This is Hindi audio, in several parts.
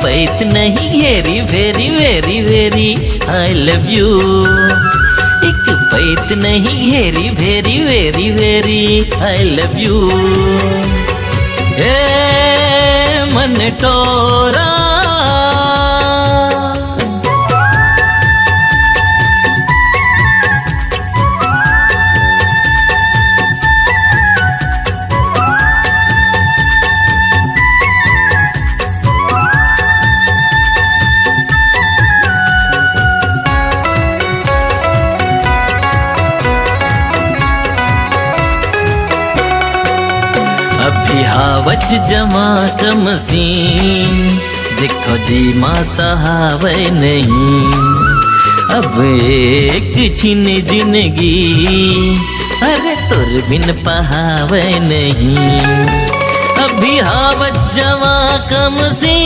पैत नहीं हेरी very very very I love you. एक पैत नहीं हेरी very very very I love you. ए मन टोरा हावच जमा कमसीन देखो जी माँ सहावे नहीं। अब एक छिन जिंदगी अरे तुर बिन पहावे नहीं। अभी हावच जमा कमसीन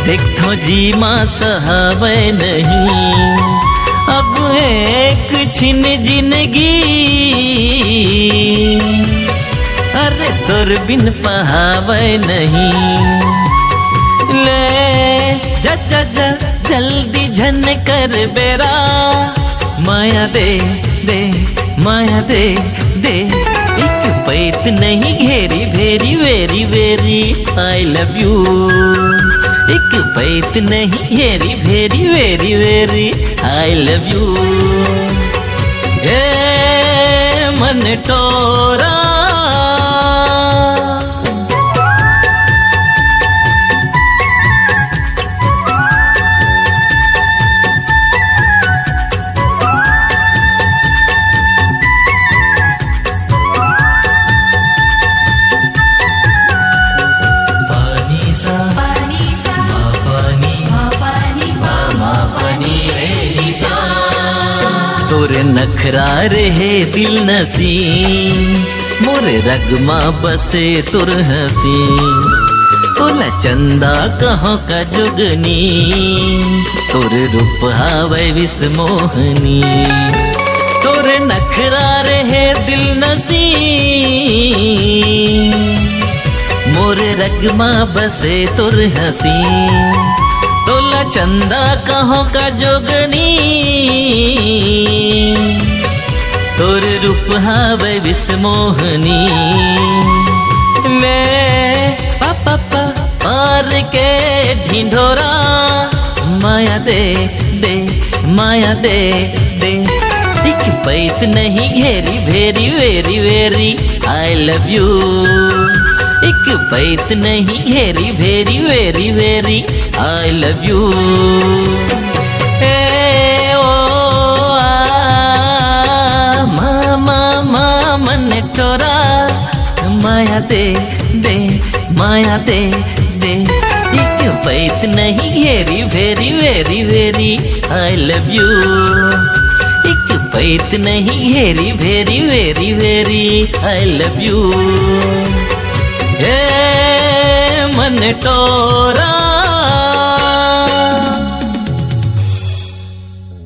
देखो जी माँ सहावे नहीं। अब एक छिन जिंदगी अरे तोर बिन पहावे नहीं। ले जा जा जा जल्दी झन कर बेरा माया दे दे माया दे दे। एक पैत नहीं घेरी very very very I love you. एक पैत नहीं घेरी very very very I love you. ए मन टोरा तोरे नखरा रहे दिल नसीन मोरे रगमा बसे तुर हसी। तोला चंदा कहाँ का जुगनी तोरे रूप हावे विस्मोहनी। तोरे नखरा रहे दिल नसीन मोरे रगमा बसे तुर हसी। तोला चंदा कहाँ का जोगनी तोर रूप हावे विस्मोहनी। ले पापा पार के ढिंढोरा माया दे दे माया दे दे। एक पैत नहीं घेरी very very very I love you. एक पैत नहीं घेरी very very very I love you. ए ओ मामा मन टोरा माया दे दे माया दे दे। एक पैत नहीं घेरी very very very I love you. एक पैत नहीं घेरी very very very I love you. ए मन टोरा